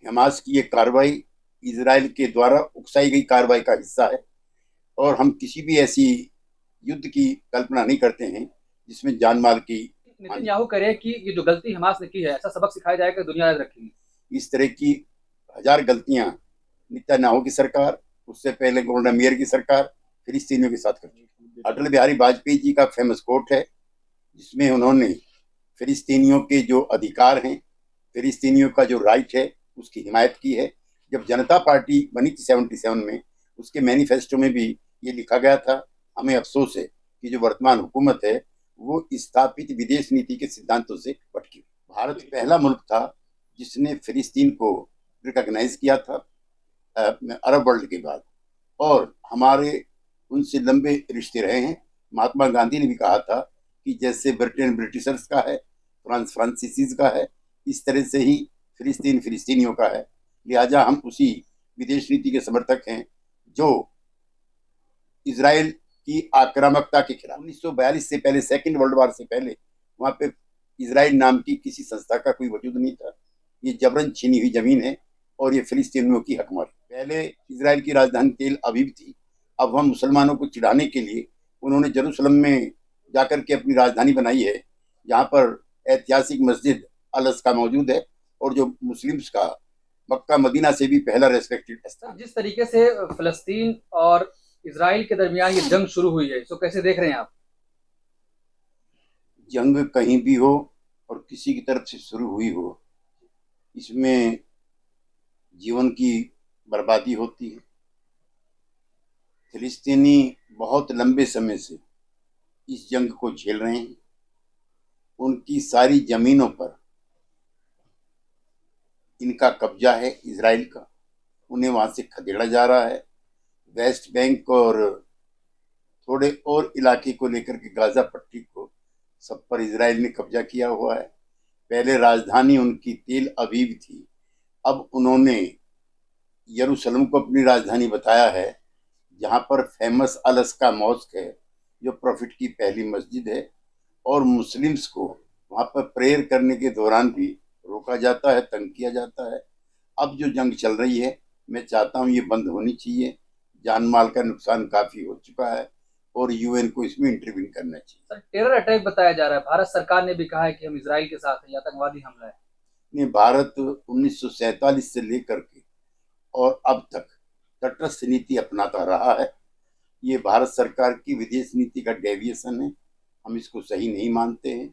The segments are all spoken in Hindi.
हमास की ये कार्रवाई इजराइल के द्वारा उकसाई गई कार्रवाई का हिस्सा है और हम किसी भी ऐसी युद्ध की कल्पना नहीं करते हैं जिसमें जान माल की हानि। नेतन्याहू करे कि ये जो गलती हमास ने की है, ऐसा सबक सिखाया जाएगा, दुनिया याद रखेगी। इस तरह की हजार गलतियां नेतन्याहू की सरकार, उससे पहले गोल्डा मेयर की सरकार फिलिस्तीनियों के साथ कर चुकी। अटल बिहारी वाजपेयी जी का फेमस कोट है जिसमें उन्होंने फिलिस्तीनियों के जो अधिकार हैं, फिलिस्तीनियों का जो राइट है, उसकी हिमायत की है। जब जनता पार्टी बनी थी 77 में, उसके मैनिफेस्टो में भी ये लिखा गया था। हमें अफसोस है कि जो वर्तमान हुकूमत है वो स्थापित विदेश नीति के सिद्धांतों से भटकी। भारत पहला मुल्क था जिसने फिलिस्तीन को रिकॉग्नाइज किया था अरब वर्ल्ड के बाद, और हमारे उनसे लंबे रिश्ते रहे हैं। महात्मा गांधी ने भी कहा था कि जैसे ब्रिटेन ब्रिटिशर्स का है, फ्रांस फ्रांसीसीज का है, इस तरह से ही फिलिस्तीन फिलिस्तीनियों का है। लिहाजा हम उसी विदेश नीति के समर्थक हैं जो इसराइल की आक्रामकता के खिलाफ। 1942 से पहले, सेकेंड वर्ल्ड वॉर से पहले, वहां पे इसराइल नाम की किसी संस्था का कोई वजूद नहीं था। ये जबरन छीनी हुई जमीन है और ये फिलिस्तीनियों की हकमत। पहले इसराइल की राजधानी तेल अवीव थी। अब हम मुसलमानों को चिढ़ाने के लिए उन्होंने जेरूसलम में जाकर के अपनी राजधानी बनाई है, जहाँ पर ऐतिहासिक मस्जिद अल अक्सा मौजूद है और जो मुस्लिम्स का मक्का मदीना से भी पहला रेस्पेक्टेड स्थान। जिस तरीके से फलस्तीन और इसराइल के दरमियान ये जंग शुरू हुई है, इसको कैसे देख रहे हैं आप? जंग कहीं भी हो और किसी की तरफ से शुरू हुई हो, इसमें जीवन की बर्बादी होती है। फिलिस्तीनी बहुत लंबे समय से इस जंग को झेल रहे हैं। उनकी सारी जमीनों पर इनका कब्जा है इसराइल का, उन्हें वहां से खदेड़ा जा रहा है। वेस्ट बैंक और थोड़े और इलाके को लेकर के गाजा पट्टी को सब पर इसराइल ने कब्जा किया हुआ है। पहले राजधानी उनकी तेल अवीव थी, अब उन्होंने यरूशलेम को अपनी राजधानी बताया है, जहां पर फेमस अल अक्सा मॉस्क है जो प्रॉफिट की पहली मस्जिद है, और मुस्लिम्स को वहां पर प्रेयर करने के दौरान भी रोका जाता है, तंग किया जाता है। अब जो जंग चल रही है, मैं चाहता हूँ ये बंद होनी चाहिए। जान माल का नुकसान काफी हो चुका है और यूएन को इसमें इंटरवीन करना चाहिए। सर, टेरर अटैक बताया जा रहा है, भारत सरकार ने भी कहा है कि हम इसराइल के साथ हैं, ये आतंकवादी हमला है। ने भारत 1947 से लेकर के और अब तक तटस्थ नीति अपनाता रहा है। ये भारत सरकार की विदेश नीति का डेविएशन है, हम इसको सही नहीं मानते हैं।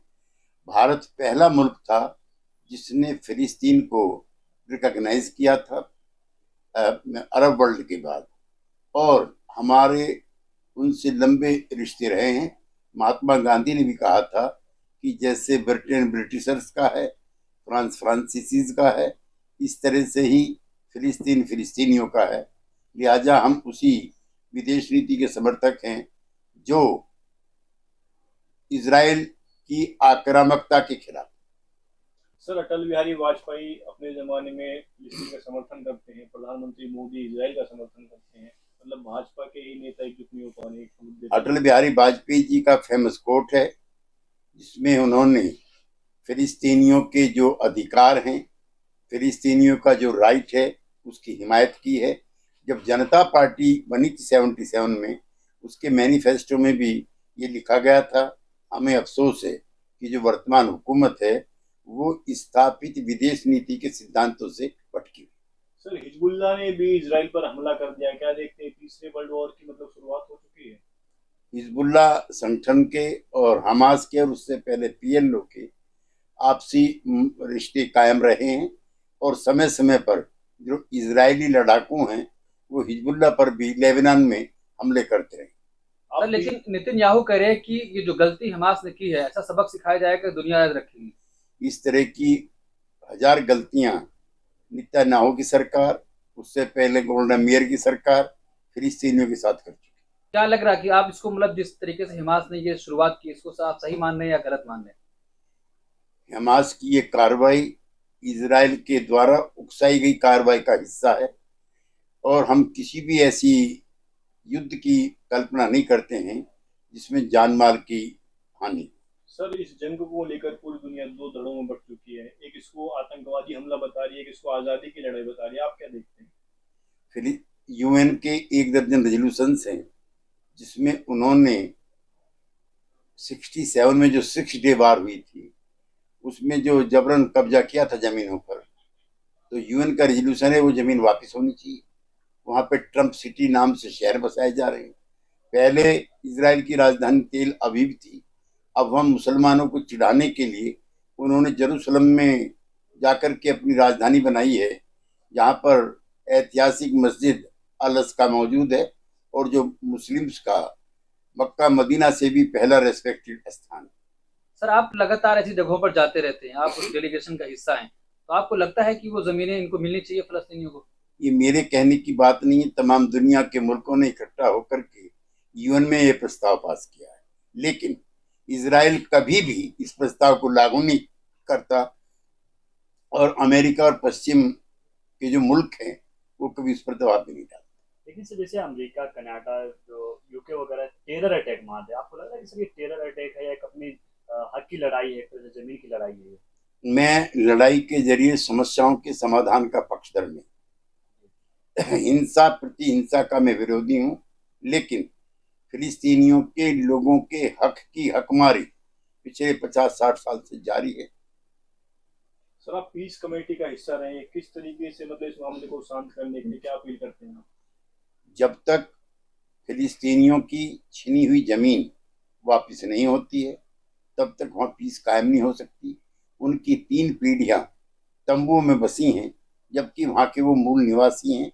भारत पहला मुल्क था जिसने फिलिस्तीन को रिकॉग्नाइज किया था अरब वर्ल्ड के बाद, और हमारे उनसे लंबे रिश्ते रहे हैं। महात्मा गांधी ने भी कहा था कि जैसे ब्रिटेन ब्रिटिशर्स का है, फ्रांस फ्रांसीसीज का है, इस तरह से ही फिलिस्तीन फिलिस्तीनियों का है। लिहाजा हम उसी विदेश नीति के समर्थक हैं जो इसराइल की आक्रामकता के खिलाफ। सर, अटल बिहारी वाजपेयी अपने जमाने में फिलिस्तीन का समर्थन करते हैं, प्रधानमंत्री मोदी इसराइल का समर्थन करते हैं, मतलब भाजपा के ही नेता एकजुट नहीं हो पाने। अटल बिहारी वाजपेयी जी का फेमस कोट है जिसमें उन्होंने फिलिस्तीनियों के जो अधिकार हैं, फिलिस्तीनियों का जो राइट है, उसकी हिमायत की है। जब जनता पार्टी बनी थी 77 में, उसके मैनिफेस्टो में भी ये लिखा गया था। हमें अफसोस है कि जो वर्तमान हुकूमत है वो स्थापित विदेश नीति के सिद्धांतों से भटकी। सर, हिजबुल्लाह ने भी इसराइल पर हमला कर दिया, क्या देखते हैं तीसरे वर्ल्ड वॉर की मतलब शुरुआत हो चुकी है? हिजबुल्ला संगठन के और हमास के और उससे पहले पीएलओ के आपसी रिश्ते कायम रहे हैं, और समय समय पर जो इजरायली लड़ाकू हैं वो हिजबुल्ला पर भी लेबनान में हमले करते हैं। सर, लेकिन नेतन्याहू कह रहे हैं कि ये जो गलती हमास ने की है, ऐसा सबक सिखाया जाएगा, दुनिया याद रखेगी। इस तरह की हजार गलतियां नेतन्याहू की सरकार, उससे पहले गोल्डा मेयर की सरकार फिलिस्तीनियों के साथ कर चुकी। क्या लग रहा है कि आप इसको, मतलब जिस तरीके से हमास ने ये शुरुआत की, इसको आप सही मान रहे हैं या गलत मान रहे हैं? हमास की ये कार्रवाई इसराइल के द्वारा उकसाई गई कार्रवाई का हिस्सा है और हम किसी भी ऐसी युद्ध की कल्पना नहीं करते हैं जिसमें जान माल की हानि। सर इस जंग को लेकर पूरी दुनिया दो धड़ों में बट चुकी है, एक इसको आतंकवादी हमला बता रही है, एक इसको आज़ादी की लड़ाई बता रही है, आप क्या देखते हैं? फिर यूएन के 1 दर्जन रेजोल्यूशंस हैं जिसमें उन्होंने 67 में जो 6 डे वार हुई थी उसमें जो जबरन कब्जा किया था जमीनों पर, तो यूएन का रेजोल्यूशन है वो जमीन वापस होनी चाहिए। वहां पे ट्रम्प सिटी नाम से शहर बसाए जा रहे हैं। पहले इजराइल की राजधानी तेल अवीव थी, अब वह मुसलमानों को चिढ़ाने के लिए उन्होंने जेरूसलम में जाकर के अपनी राजधानी बनाई है, जहाँ पर ऐतिहासिक मस्जिद अल अक्सा मौजूद है और जो मुस्लिम्स का मक्का मदीना से भी पहला रेस्पेक्टेड स्थान। सर आप लगातार ऐसी जगहों पर जाते रहते हैं, आप उस डेलीगेशन का हिस्सा हैं, तो आपको लगता है कि वो जमीनें इनको मिलनी चाहिए फलस्तीनियों को? ये मेरे कहने की बात नहीं है, तमाम दुनिया के मुल्कों ने इकट्ठा होकर के यूएन में ये प्रस्ताव पास किया है, लेकिन इजराइल कभी भी इस प्रस्ताव को लागू नहीं करता और अमेरिका और पश्चिम के जो मुल्क हैं वो कभी इस पर दबाव भी नहीं डालते। लेकिन सर जैसे अमेरिका, कनाडा, जो यूके वगैरह टेरर अटैक मारते हैं, आपको लग रहा है कि सर ये टेरर अटैक है या एक अपनी हक की लड़ाई है, एक तरह से जमीन की लड़ाई है ये? मैं लड़ाई के जरिए समस्याओं के समाधान का पक्षधर में, हिंसा प्रति हिंसा का मैं विरोधी हूँ, लेकिन फिलिस्तीनियों के लोगों के हक की हकमारी पिछले 50-60 साल से जारी है। सर आप पीस कमेटी का हिस्सा रहे हैं, किस तरीके से मतलब इस मामले को शांत करने के लिए क्या अपील करते हैं? जब तक फिलिस्तीनियों की छिनी हुई जमीन वापस नहीं होती है तब तक वहाँ पीस कायम नहीं हो सकती। उनकी 3 पीढ़ियां तंबुओं में बसी हैं, जबकि वहाँ के वो मूल निवासी हैं।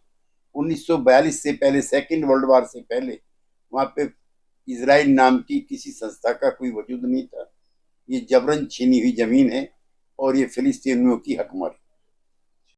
1942 से पहले, सेकेंड वर्ल्ड वार से पहले वहाँ पे इजराइल नाम की किसी संस्था का कोई वजूद नहीं था। ये जबरन छीनी हुई जमीन है और ये फिलिस्तीनियों की हकमारी।